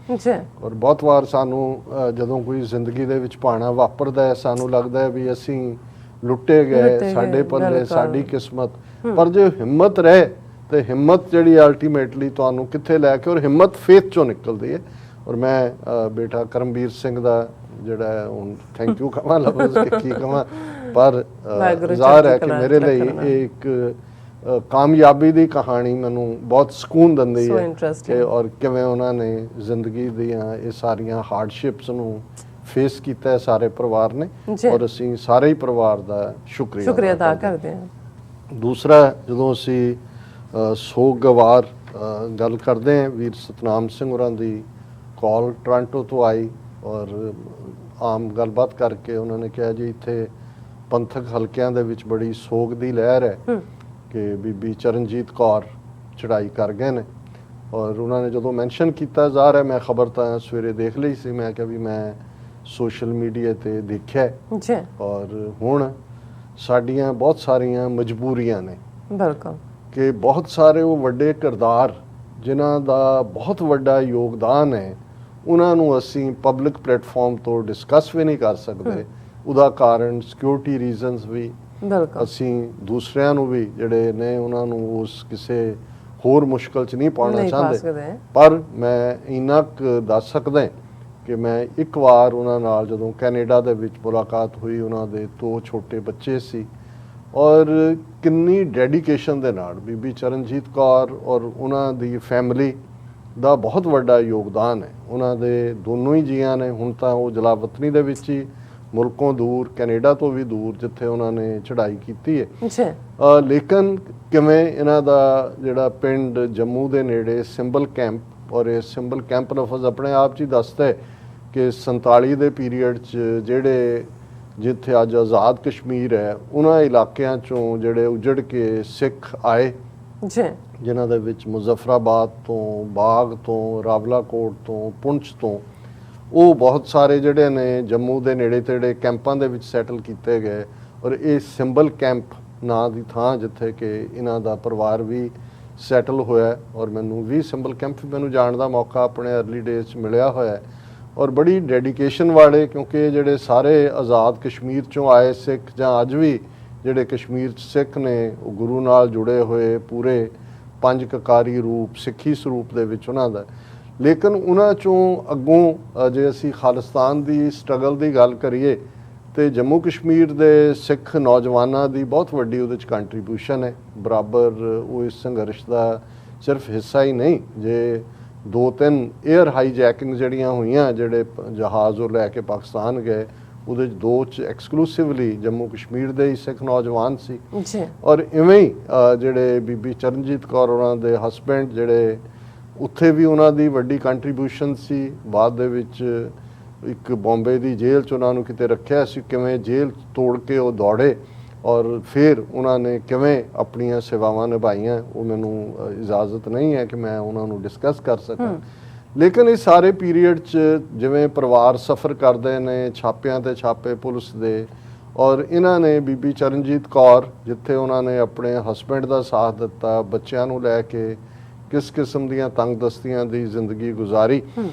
ਔਰ ਬਹੁਤ ਵਾਰ ਸਾਨੂੰ ਜਦੋਂ ਕੋਈ ਜ਼ਿੰਦਗੀ ਦੇ ਵਿੱਚ ਭਾਣਾ ਵਾਪਰਦਾ ਹੈ, ਸਾਨੂੰ ਲੱਗਦਾ ਹੈ ਵੀ ਅਸੀਂ ਲੁੱਟੇ ਗਏ, ਸਾਡੇ ਪੱਲੇ ਸਾਡੀ ਕਿਸਮਤ। ਪਰ ਜੇ ਹਿੰਮਤ ਰਹੇ ਤੇ ਹਿੰਮਤ ਜਿਹੜੀ ਅਲਟੀਮੇਟਲੀ ਤੁਹਾਨੂੰ ਕਿੱਥੇ ਲੈ ਕੇ, ਔਰ ਹਿੰਮਤ ਫੇਥ ਚੋਂ ਨਿਕਲਦੀ ਹੈ। ਔਰ ਮੈਂ ਬੇਟਾ ਕਰਮਵੀਰ ਸਿੰਘ ਦਾ ਜਿਹੜਾ ਹੁਣ ਥੈਂਕ ਯੂ ਕਹਾਂ, ਲਫ਼ਜ਼ ਕੀ ਕਹਾਂ, ਪਰ ਜ਼ਾਹਰ ਹੈ ਕਿ ਮੇਰੇ ਲਈ ਇਹ ਇੱਕ ਕਾਮਯਾਬੀ ਦੀ ਕਹਾਣੀ ਮੈਨੂੰ ਬਹੁਤ ਸਕੂਨ ਦਿੰਦੀ ਹੈ ਕਿ ਔਰ ਕਿਵੇਂ ਉਹਨਾਂ ਨੇ ਜ਼ਿੰਦਗੀ ਦੀਆਂ ਇਹ ਸਾਰੀਆਂ ਹਾਰਡਸ਼ਿਪਸ ਨੂੰ ਫੇਸ ਕੀਤਾ ਹੈ ਸਾਰੇ ਪਰਿਵਾਰ ਨੇ। ਔਰ ਅਸੀਂ ਸਾਰੇ ਹੀ ਪਰਿਵਾਰ ਦਾ ਸ਼ੁਕਰੀਆ ਅਦਾ ਕਰਦੇ ਹਾਂ। ਦੂਸਰਾ, ਜਦੋਂ ਅਸੀਂ ਸੋਗਵਾਰ ਗੱਲ ਕਰਦੇ ਹਾਂ, ਵੀਰ ਸਤਨਾਮ ਸਿੰਘ ਹੋਰਾਂ ਦੀ ਕਾਲ ਟੋਰਾਂਟੋ ਤੋਂ ਆਈ ਔਰ ਆਮ ਗੱਲਬਾਤ ਕਰਕੇ ਉਹਨਾਂ ਨੇ ਕਿਹਾ ਜੀ ਇੱਥੇ ਪੰਥਕ ਹਲਕਿਆਂ ਦੇ ਵਿੱਚ ਬੜੀ ਸੋਗ ਦੀ ਲਹਿਰ ਹੈ ਕਿ ਬੀਬੀ ਚਰਨਜੀਤ ਕੌਰ ਚੜ੍ਹਾਈ ਕਰ ਗਏ ਨੇ। ਔਰ ਉਹਨਾਂ ਨੇ ਜਦੋਂ ਮੈਂਸ਼ਨ ਕੀਤਾ, ਜ਼ਾਹਰ ਹੈ ਮੈਂ ਖਬਰ ਤਾਂ ਸਵੇਰੇ ਦੇਖ ਲਈ ਸੀ, ਮੈਂ ਕਿਹਾ ਵੀ ਮੈਂ ਸੋਸ਼ਲ ਮੀਡੀਆ ਤੇ ਦੇਖਿਆ ਔਰ ਹੁਣ ਸਾਡੀਆਂ ਬਹੁਤ ਸਾਰੀਆਂ ਮਜਬੂਰੀਆਂ ਨੇ। ਬਿਲਕੁਲ, ਕਿ ਬਹੁਤ ਸਾਰੇ ਉਹ ਵੱਡੇ ਕਿਰਦਾਰ ਜਿਨ੍ਹਾਂ ਦਾ ਬਹੁਤ ਵੱਡਾ ਯੋਗਦਾਨ ਹੈ, ਉਹਨਾਂ ਨੂੰ ਅਸੀਂ ਪਬਲਿਕ ਪਲੇਟਫਾਰਮ ਤੋਂ ਡਿਸਕਸ ਵੀ ਨਹੀਂ ਕਰ ਸਕਦੇ। ਉਹਦਾ ਕਾਰਨ ਸਿਕਿਉਰਿਟੀ ਰੀਜ਼ਨਸ ਵੀ, ਅਸੀਂ ਦੂਸਰਿਆਂ ਨੂੰ ਵੀ ਜਿਹੜੇ ਨੇ ਉਹਨਾਂ ਨੂੰ ਉਸ ਕਿਸੇ ਹੋਰ ਮੁਸ਼ਕਲ 'ਚ ਨਹੀਂ ਪਾਉਣਾ ਚਾਹੁੰਦੇ। ਪਰ ਮੈਂ ਇੰਨਾ ਕੁ ਦੱਸ ਸਕਦਾ ਕਿ ਮੈਂ ਇੱਕ ਵਾਰ ਉਹਨਾਂ ਨਾਲ ਜਦੋਂ ਕੈਨੇਡਾ ਦੇ ਵਿੱਚ ਮੁਲਾਕਾਤ ਹੋਈ, ਉਹਨਾਂ ਦੇ 2 ਛੋਟੇ ਬੱਚੇ ਸੀ ਔਰ ਕਿੰਨੀ ਡੈਡੀਕੇਸ਼ਨ ਦੇ ਨਾਲ ਬੀਬੀ ਚਰਨਜੀਤ ਕੌਰ ਔਰ ਉਹਨਾਂ ਦੀ ਫੈਮਿਲੀ ਦਾ ਬਹੁਤ ਵੱਡਾ ਯੋਗਦਾਨ ਹੈ। ਉਹਨਾਂ ਦੇ ਦੋਨੋਂ ਹੀ ਜੀਆਂ ਨੇ, ਹੁਣ ਤਾਂ ਉਹ ਜਲਾਵਤਨੀ ਦੇ ਵਿੱਚ ਹੀ ਮੁਲਕੋਂ ਦੂਰ, ਕੈਨੇਡਾ ਤੋਂ ਵੀ ਦੂਰ, ਜਿੱਥੇ ਉਹਨਾਂ ਨੇ ਚੜ੍ਹਾਈ ਕੀਤੀ ਹੈ। ਲੇਕਿਨ ਕਿਵੇਂ ਇਹਨਾਂ ਦਾ ਜਿਹੜਾ ਪਿੰਡ ਜੰਮੂ ਦੇ ਨੇੜੇ ਸਿੰਬਲ ਕੈਂਪ, ਔਰ ਇਹ ਸਿੰਬਲ ਕੈਂਪ ਲਫ਼ਜ਼ ਆਪਣੇ ਆਪ 'ਚ ਹੀ ਦੱਸਦਾ ਹੈ ਕਿ 47 ਦੇ ਪੀਰੀਅਡ 'ਚ ਜਿਹੜੇ ਜਿੱਥੇ ਅੱਜ ਆਜ਼ਾਦ ਕਸ਼ਮੀਰ ਹੈ, ਉਹਨਾਂ ਇਲਾਕਿਆਂ 'ਚੋਂ ਜਿਹੜੇ ਉਜੜ ਕੇ ਸਿੱਖ ਆਏ, ਜਿਨ੍ਹਾਂ ਦੇ ਵਿੱਚ ਮੁਜ਼ੱਫਰਾਬਾਦ ਤੋਂ, ਬਾਗ ਤੋਂ, ਰਾਵਲਾਕੋਟ ਤੋਂ, ਪੁੰਛ ਤੋਂ, ਉਹ ਬਹੁਤ ਸਾਰੇ ਜਿਹੜੇ ਨੇ ਜੰਮੂ ਦੇ ਨੇੜੇ ਤੇੜੇ ਕੈਂਪਾਂ ਦੇ ਵਿੱਚ ਸੈਟਲ ਕੀਤੇ ਗਏ। ਔਰ ਇਹ ਸਿੰਬਲ ਕੈਂਪ ਨਾਂ ਦੀ ਥਾਂ ਜਿੱਥੇ ਕਿ ਇਹਨਾਂ ਦਾ ਪਰਿਵਾਰ ਵੀ ਸੈਟਲ ਹੋਇਆ। ਔਰ ਮੈਨੂੰ ਵੀ ਸਿੰਬਲ ਕੈਂਪ ਮੈਨੂੰ ਜਾਣ ਦਾ ਮੌਕਾ ਆਪਣੇ ਅਰਲੀ ਡੇਜ਼ 'ਚ ਮਿਲਿਆ ਹੋਇਆ ਔਰ ਬੜੀ ਡੈਡੀਕੇਸ਼ਨ ਵਾਲੇ, ਕਿਉਂਕਿ ਜਿਹੜੇ ਸਾਰੇ ਆਜ਼ਾਦ ਕਸ਼ਮੀਰ 'ਚੋਂ ਆਏ ਸਿੱਖ ਜਾਂ ਅੱਜ ਵੀ ਜਿਹੜੇ ਕਸ਼ਮੀਰ 'ਚ ਸਿੱਖ ਨੇ, ਉਹ ਗੁਰੂ ਨਾਲ ਜੁੜੇ ਹੋਏ ਪੂਰੇ 5 ਕਕਾਰੀ ਰੂਪ ਸਿੱਖੀ ਸਰੂਪ ਦੇ ਵਿੱਚ ਉਹਨਾਂ ਦਾ। ਲੇਕਿਨ ਉਹਨਾਂ 'ਚੋਂ ਅੱਗੋਂ ਜੇ ਅਸੀਂ ਖਾਲਿਸਤਾਨ ਦੀ ਸਟਰਗਲ ਦੀ ਗੱਲ ਕਰੀਏ ਤੇ ਜੰਮੂ ਕਸ਼ਮੀਰ ਦੇ ਸਿੱਖ ਨੌਜਵਾਨਾਂ ਦੀ ਬਹੁਤ ਵੱਡੀ ਉਹਦੇ 'ਚ ਕੰਟਰੀਬਿਊਸ਼ਨ ਹੈ। ਬਰਾਬਰ ਉਹ ਇਸ ਸੰਘਰਸ਼ ਦਾ ਸਿਰਫ ਹਿੱਸਾ ਹੀ ਨਹੀਂ, ਜੇ 2-3 ਏਅਰ ਹਾਈਜੈਕਿੰਗ ਜਿਹੜੀਆਂ ਹੋਈਆਂ, ਜਿਹੜੇ ਜਹਾਜ਼ ਉਹ ਲੈ ਕੇ ਪਾਕਿਸਤਾਨ ਗਏ, ਉਹਦੇ 'ਚ 2 'ਚ ਐਕਸਕਲੂਸਿਵਲੀ ਜੰਮੂ ਕਸ਼ਮੀਰ ਦੇ ਹੀ ਸਿੱਖ ਨੌਜਵਾਨ ਸੀ ਜੀ। ਔਰ ਇਵੇਂ ਹੀ ਜਿਹੜੇ ਬੀਬੀ ਚਰਨਜੀਤ ਕੌਰ ਉਹਨਾਂ ਦੇ ਹਸਬੈਂਡ ਜਿਹੜੇ ਉੱਥੇ ਵੀ ਉਹਨਾਂ ਦੀ ਵੱਡੀ ਕੰਟਰੀਬਿਊਸ਼ਨ ਸੀ। ਬਾਅਦ ਦੇ ਵਿੱਚ ਇੱਕ ਬੰਬੇ ਦੀ ਜੇਲ੍ਹ 'ਚ ਉਹਨਾਂ ਨੂੰ ਕਿਤੇ ਰੱਖਿਆ ਸੀ, ਕਿਵੇਂ ਜੇਲ੍ਹ ਤੋੜ ਕੇ ਉਹ ਦੌੜੇ ਔਰ ਫਿਰ ਉਹਨਾਂ ਨੇ ਕਿਵੇਂ ਆਪਣੀਆਂ ਸੇਵਾਵਾਂ ਨਿਭਾਈਆਂ, ਉਹ ਮੈਨੂੰ ਇਜਾਜ਼ਤ ਨਹੀਂ ਹੈ ਕਿ ਮੈਂ ਉਹਨਾਂ ਨੂੰ ਡਿਸਕਸ ਕਰ ਸਕਾਂ। ਲੇਕਿਨ ਇਸ ਸਾਰੇ ਪੀਰੀਅਡ 'ਚ ਜਿਵੇਂ ਪਰਿਵਾਰ ਸਫ਼ਰ ਕਰਦੇ ਨੇ, ਛਾਪਿਆਂ ਤੇ ਛਾਪੇ ਪੁਲਿਸ ਦੇ, ਔਰ ਇਹਨਾਂ ਨੇ ਬੀਬੀ ਚਰਨਜੀਤ ਕੌਰ ਜਿੱਥੇ ਉਹਨਾਂ ਨੇ ਆਪਣੇ ਹਸਬੈਂਡ ਦਾ ਸਾਥ ਦਿੱਤਾ, ਬੱਚਿਆਂ ਨੂੰ ਲੈ ਕੇ ਕਿਸ ਕਿਸਮ ਦੀਆਂ ਤੰਗਦਸਤੀਆਂ ਦੀ ਜ਼ਿੰਦਗੀ ਗੁਜ਼ਾਰੀ।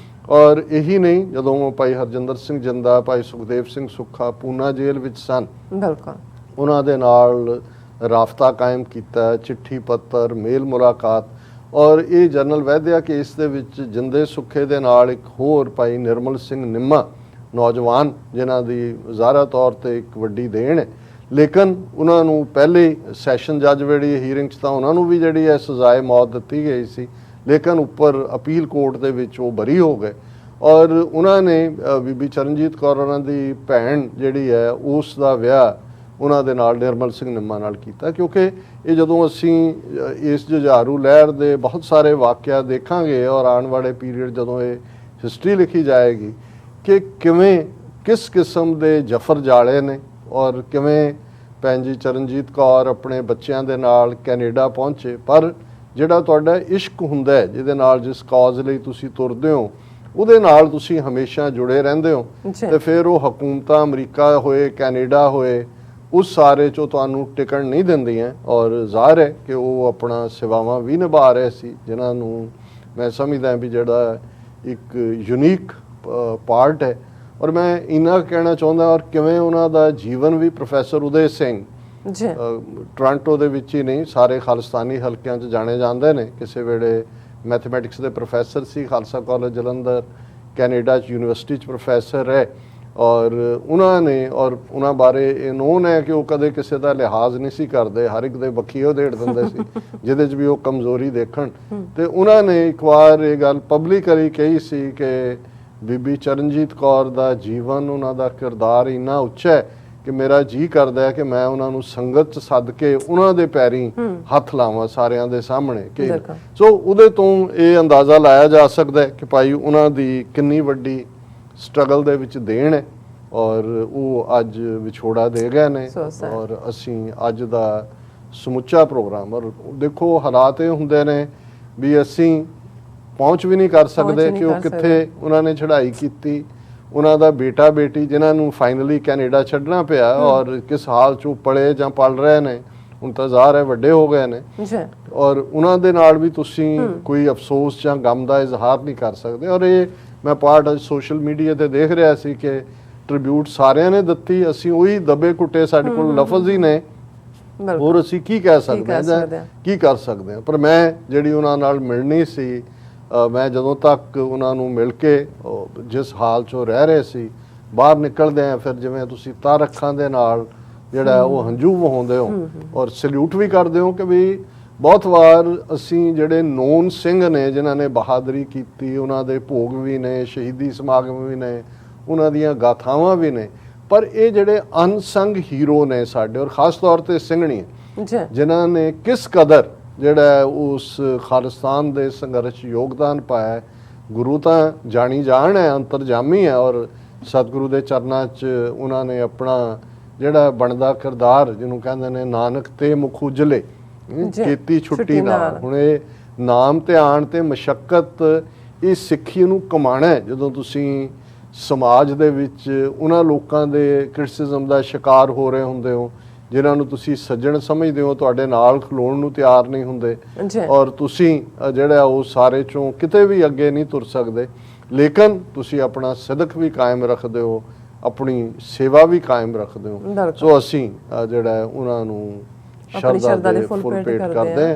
ਔਰ ਇਹੀ ਨਹੀਂ, ਜਦੋਂ ਭਾਈ ਹਰਜਿੰਦਰ ਸਿੰਘ ਜਿੰਦਾ, ਭਾਈ ਸੁਖਦੇਵ ਸਿੰਘ ਸੁੱਖਾ ਪੂਨਾ ਜੇਲ੍ਹ ਵਿੱਚ ਸਨ, ਬਿਲਕੁਲ ਉਹਨਾਂ ਦੇ ਨਾਲ ਰਾਬਤਾ ਕਾਇਮ ਕੀਤਾ, ਚਿੱਠੀ ਪੱਤਰ, ਮੇਲ ਮੁਲਾਕਾਤ। ਔਰ ਇਹ ਜਨਰਲ ਵੈਦਿਆ ਕੇਸ ਦੇ ਵਿੱਚ ਜਿੰਦੇ ਸੁੱਖੇ ਦੇ ਨਾਲ ਇੱਕ ਹੋਰ ਭਾਈ ਨਿਰਮਲ ਸਿੰਘ ਨਿੰਮਾ ਨੌਜਵਾਨ, ਜਿਨ੍ਹਾਂ ਦੀ ਜ਼ਾਹਰਾ ਤੌਰ ਤੇ ਇੱਕ ਵੱਡੀ ਦੇਣ ਹੈ, ਲੇਕਿਨ ਉਹਨਾਂ ਨੂੰ ਪਹਿਲੇ ਸੈਸ਼ਨ ਜੱਜ ਵੇੜੀ ਹੀਅਰਿੰਗ 'ਚ ਤਾਂ ਉਹਨਾਂ ਨੂੰ ਵੀ ਜਿਹੜੀ ਹੈ ਸਜ਼ਾਏ ਮੌਤ ਦਿੱਤੀ ਗਈ ਸੀ, ਲੇਕਿਨ ਉੱਪਰ ਅਪੀਲ ਕੋਰਟ ਦੇ ਵਿੱਚ ਉਹ ਬਰੀ ਹੋ ਗਏ। ਔਰ ਉਹਨਾਂ ਨੇ ਬੀਬੀ ਚਰਨਜੀਤ ਕੌਰ ਉਹਨਾਂ ਦੀ ਭੈਣ ਜਿਹੜੀ ਹੈ ਉਸ ਦਾ ਵਿਆਹ ਉਹਨਾਂ ਦੇ ਨਾਲ ਨਿਰਮਲ ਸਿੰਘ ਨਿੰਮਾ ਨਾਲ ਕੀਤਾ, ਕਿਉਂਕਿ ਇਹ ਜਦੋਂ ਅਸੀਂ ਇਸ ਜੁਝਾਰੂ ਲਹਿਰ ਦੇ ਬਹੁਤ ਸਾਰੇ ਵਾਕਿਆ ਦੇਖਾਂਗੇ ਔਰ ਆਉਣ ਵਾਲੇ ਪੀਰੀਅਡ ਜਦੋਂ ਇਹ ਹਿਸਟਰੀ ਲਿਖੀ ਜਾਏਗੀ ਕਿ ਕਿਵੇਂ ਕਿਸ ਕਿਸਮ ਦੇ ਜਫਰ ਜਾਲੇ ਨੇ ਔਰ ਕਿਵੇਂ ਭੈਣ ਜੀ ਚਰਨਜੀਤ ਕੌਰ ਆਪਣੇ ਬੱਚਿਆਂ ਦੇ ਨਾਲ ਕੈਨੇਡਾ ਪਹੁੰਚੇ। ਪਰ ਜਿਹੜਾ ਤੁਹਾਡਾ ਇਸ਼ਕ ਹੁੰਦਾ ਹੈ, ਜਿਹਦੇ ਨਾਲ ਜਿਸ ਕਾਜ਼ ਲਈ ਤੁਸੀਂ ਤੁਰਦੇ ਹੋ, ਉਹਦੇ ਨਾਲ ਤੁਸੀਂ ਹਮੇਸ਼ਾ ਜੁੜੇ ਰਹਿੰਦੇ ਹੋ, ਤੇ ਫਿਰ ਉਹ ਹਕੂਮਤਾਂ ਅਮਰੀਕਾ ਹੋਏ, ਕੈਨੇਡਾ ਹੋਏ, ਉਸ ਸਾਰੇ 'ਚੋਂ ਤੁਹਾਨੂੰ ਟਿਕਣ ਨਹੀਂ ਦਿੰਦੀਆਂ। ਔਰ ਜ਼ਾਹਰ ਹੈ ਕਿ ਉਹ ਆਪਣਾ ਸੇਵਾਵਾਂ ਵੀ ਨਿਭਾ ਰਹੇ ਸੀ, ਜਿਨ੍ਹਾਂ ਨੂੰ ਮੈਂ ਸਮਝਦਾ ਵੀ ਜਿਹੜਾ ਇੱਕ ਯੂਨੀਕ ਪਾਰਟ ਹੈ। ਔਰ ਮੈਂ ਇੰਨਾ ਕਹਿਣਾ ਚਾਹੁੰਦਾ, ਔਰ ਕਿਵੇਂ ਉਹਨਾਂ ਦਾ ਜੀਵਨ ਵੀ ਪ੍ਰੋਫੈਸਰ ਉਦੈ ਸਿੰਘ ਜੀ ਟੋਰਾਂਟੋ ਦੇ ਵਿੱਚ ਹੀ ਨਹੀਂ, ਸਾਰੇ ਖਾਲਿਸਤਾਨੀ ਹਲਕਿਆਂ 'ਚ ਜਾਣੇ ਜਾਂਦੇ ਨੇ। ਕਿਸੇ ਵੇਲੇ ਮੈਥਮੈਟਿਕਸ ਦੇ ਪ੍ਰੋਫੈਸਰ ਸੀ ਖਾਲਸਾ ਕਾਲਜ ਜਲੰਧਰ, ਕੈਨੇਡਾ 'ਚ ਯੂਨੀਵਰਸਿਟੀ 'ਚ ਪ੍ਰੋਫੈਸਰ ਹੈ। ਔਰ ਉਹਨਾਂ ਨੇ, ਔਰ ਉਹਨਾਂ ਬਾਰੇ ਇਹ ਨੋਨ ਹੈ ਕਿ ਉਹ ਕਦੇ ਕਿਸੇ ਦਾ ਲਿਹਾਜ਼ ਨਹੀਂ ਸੀ ਕਰਦੇ, ਹਰ ਇੱਕ ਦੇ ਬੱਖੀਓ ਦੇੜ ਦਿੰਦੇ ਸੀ ਜਿਹਦੇ 'ਚ ਵੀ ਉਹ ਕਮਜ਼ੋਰੀ ਦੇਖਣ। ਤੇ ਉਹਨਾਂ ਨੇ ਇੱਕ ਵਾਰ ਇਹ ਗੱਲ ਪਬਲਿਕਲੀ ਕਹੀ ਸੀ ਕਿ ਬੀਬੀ ਚਰਨਜੀਤ ਕੌਰ ਦਾ ਜੀਵਨ, ਉਹਨਾਂ ਦਾ ਕਿਰਦਾਰ ਇੰਨਾ ਉੱਚਾ ਹੈ ਕਿ ਮੇਰਾ ਜੀ ਕਰਦਾ ਹੈ ਕਿ ਮੈਂ ਉਹਨਾਂ ਨੂੰ ਸੰਗਤ 'ਚ ਸੱਦ ਕੇ ਉਹਨਾਂ ਦੇ ਪੈਰੀਂ ਹੱਥ ਲਾਵਾਂ ਸਾਰਿਆਂ ਦੇ ਸਾਹਮਣੇ। ਕਿ ਸੋ ਉਹਦੇ ਤੋਂ ਇਹ ਅੰਦਾਜ਼ਾ ਲਾਇਆ ਜਾ ਸਕਦਾ ਹੈ ਕਿ ਭਾਈ ਉਹਨਾਂ ਦੀ ਕਿੰਨੀ ਵੱਡੀ ਸਟਰਗਲ ਦੇ ਵਿੱਚ ਦੇਣ ਹੈ, ਔਰ ਉਹ ਅੱਜ ਵਿਛੋੜਾ ਦੇ ਗਏ ਨੇ। ਔਰ ਅਸੀਂ ਅੱਜ ਦਾ ਸਮੁੱਚਾ ਪ੍ਰੋਗਰਾਮ, ਔਰ ਦੇਖੋ ਹਾਲਾਤ ਇਹ ਹੁੰਦੇ ਨੇ ਵੀ ਅਸੀਂ ਪਹੁੰਚ ਵੀ ਨਹੀਂ ਕਰ ਸਕਦੇ ਕਿ ਉਹ ਕਿੱਥੇ ਉਹਨਾਂ ਨੇ ਚੜ੍ਹਾਈ ਕੀਤੀ, ਉਹਨਾਂ ਦਾ ਬੇਟਾ ਬੇਟੀ ਜਿਨ੍ਹਾਂ ਨੂੰ ਫਾਈਨਲੀ ਕੈਨੇਡਾ ਛੱਡਣਾ ਪਿਆ, ਔਰ ਕਿਸ ਹਾਲ 'ਚ ਪਲੇ ਜਾਂ ਪਲ ਰਹੇ ਨੇ, ਹੁਣ ਤਾਂ ਜ਼ਾਹਰ ਹੈ ਵੱਡੇ ਹੋ ਗਏ ਨੇ। ਔਰ ਉਹਨਾਂ ਦੇ ਨਾਲ ਵੀ ਤੁਸੀਂ ਕੋਈ ਅਫਸੋਸ ਜਾਂ ਗਮ ਦਾ ਇਜ਼ਹਾਰ ਨਹੀਂ ਕਰ ਸਕਦੇ। ਔਰ ਇਹ ਮੈਂ ਪਾਰਟ ਅੱਜ ਸੋਸ਼ਲ ਮੀਡੀਆ ਤੇ ਦੇਖ ਰਿਹਾ ਸੀ ਕਿ ਟ੍ਰਿਬਿਊਟ ਸਾਰਿਆਂ ਨੇ ਦਿੱਤੀ, ਅਸੀਂ ਉਹੀ ਦੱਬੇ ਕੁੱਟੇ, ਸਾਡੇ ਕੋਲ ਲਫ਼ਜ਼ ਹੀ ਨੇ, ਹੋਰ ਅਸੀਂ ਕੀ ਕਹਿ ਸਕਦੇ ਹਾਂ, ਕੀ ਕਰ ਸਕਦੇ ਹਾਂ। ਪਰ ਮੈਂ ਜਿਹੜੀ ਉਹਨਾਂ ਨਾਲ ਮਿਲਣੀ ਸੀ, ਮੈਂ ਜਦੋਂ ਤੱਕ ਉਹਨਾਂ ਨੂੰ ਮਿਲ ਕੇ ਜਿਸ ਹਾਲ 'ਚ ਉਹ ਰਹਿ ਰਹੇ ਸੀ, ਬਾਹਰ ਨਿਕਲਦੇ ਆ, ਫਿਰ ਜਿਵੇਂ ਤੁਸੀਂ ਤਰ ਅੱਖਾਂ ਦੇ ਨਾਲ ਜਿਹੜਾ ਉਹ ਹੰਝੂ ਵਹਾਉਂਦੇ ਹੋ ਔਰ ਸਲੂਟ ਵੀ ਕਰਦੇ ਹੋ ਕਿ ਵੀ ਬਹੁਤ ਵਾਰ ਅਸੀਂ ਜਿਹੜੇ ਨੌਨ ਸਿੰਘ ਨੇ ਜਿਨ੍ਹਾਂ ਨੇ ਬਹਾਦਰੀ ਕੀਤੀ, ਉਹਨਾਂ ਦੇ ਭੋਗ ਵੀ ਨੇ, ਸ਼ਹੀਦੀ ਸਮਾਗਮ ਵੀ ਨੇ, ਉਹਨਾਂ ਦੀਆਂ ਗਾਥਾਵਾਂ ਵੀ ਨੇ, ਪਰ ਇਹ ਜਿਹੜੇ ਅਨਸੰਗ ਹੀਰੋ ਨੇ ਸਾਡੇ, ਔਰ ਖਾਸ ਤੌਰ ਤੇ ਸਿੰਘਣੀਆਂ, ਜਿਨ੍ਹਾਂ ਨੇ ਕਿਸ ਕਦਰ ਜਿਹੜਾ ਉਸ ਖਾਲਿਸਤਾਨ ਦੇ ਸੰਘਰਸ਼ 'ਚ ਯੋਗਦਾਨ ਪਾਇਆ। ਗੁਰੂ ਤਾਂ ਜਾਣੀ ਜਾਣ ਹੈ, ਅੰਤਰਜਾਮੀ ਹੈ, ਔਰ ਸਤਿਗੁਰੂ ਦੇ ਚਰਨਾਂ 'ਚ ਉਹਨਾਂ ਨੇ ਆਪਣਾ ਜਿਹੜਾ ਬਣਦਾ ਕਿਰਦਾਰ, ਜਿਹਨੂੰ ਕਹਿੰਦੇ ਨੇ ਨਾਨਕ ਤੇ ਮੁਖ ਉਜਲੇ ਕੀਤੀ ਛੁੱਟੀ ਨਾਲ। ਹੁਣ ਇਹ ਨਾਮ ਧਿਆਨ ਤੇ ਮਸ਼ੱਕਤ, ਇਹ ਸਿੱਖੀ ਨੂੰ ਕਮਾਣਾ ਹੈ। ਜਦੋਂ ਤੁਸੀਂ ਸਮਾਜ ਦੇ ਵਿੱਚ ਉਹਨਾਂ ਲੋਕਾਂ ਦੇ ਕ੍ਰਿਟਿਸਿਜ਼ਮ ਦਾ ਸ਼ਿਕਾਰ ਹੋ ਰਹੇ ਹੁੰਦੇ ਹੋ ਜਿਨ੍ਹਾਂ ਨੂੰ ਤੁਸੀਂ ਸੱਜਣ ਸਮਝਦੇ ਹੋ, ਤੁਹਾਡੇ ਨਾਲ ਖਲੋਣ ਨੂੰ ਤਿਆਰ ਨਹੀਂ ਹੁੰਦੇ, ਔਰ ਤੁਸੀਂ ਜਿਹੜਾ ਉਹ ਸਾਰੇ 'ਚੋਂ ਕਿਤੇ ਵੀ ਅੱਗੇ ਨਹੀਂ ਤੁਰ ਸਕਦੇ, ਲੇਕਿਨ ਤੁਸੀਂ ਆਪਣਾ ਸਿਦਕ ਵੀ ਕਾਇਮ ਰੱਖਦੇ ਹੋ, ਆਪਣੀ ਸੇਵਾ ਵੀ ਕਾਇਮ ਰੱਖਦੇ ਹੋ। ਸੋ ਅਸੀਂ ਜਿਹੜਾ ਉਹਨਾਂ ਨੂੰ ਸ਼ਰਧਾ ਦੇ ਫੁੱਲ ਭੇਟ ਕਰਦੇ ਹਾਂ।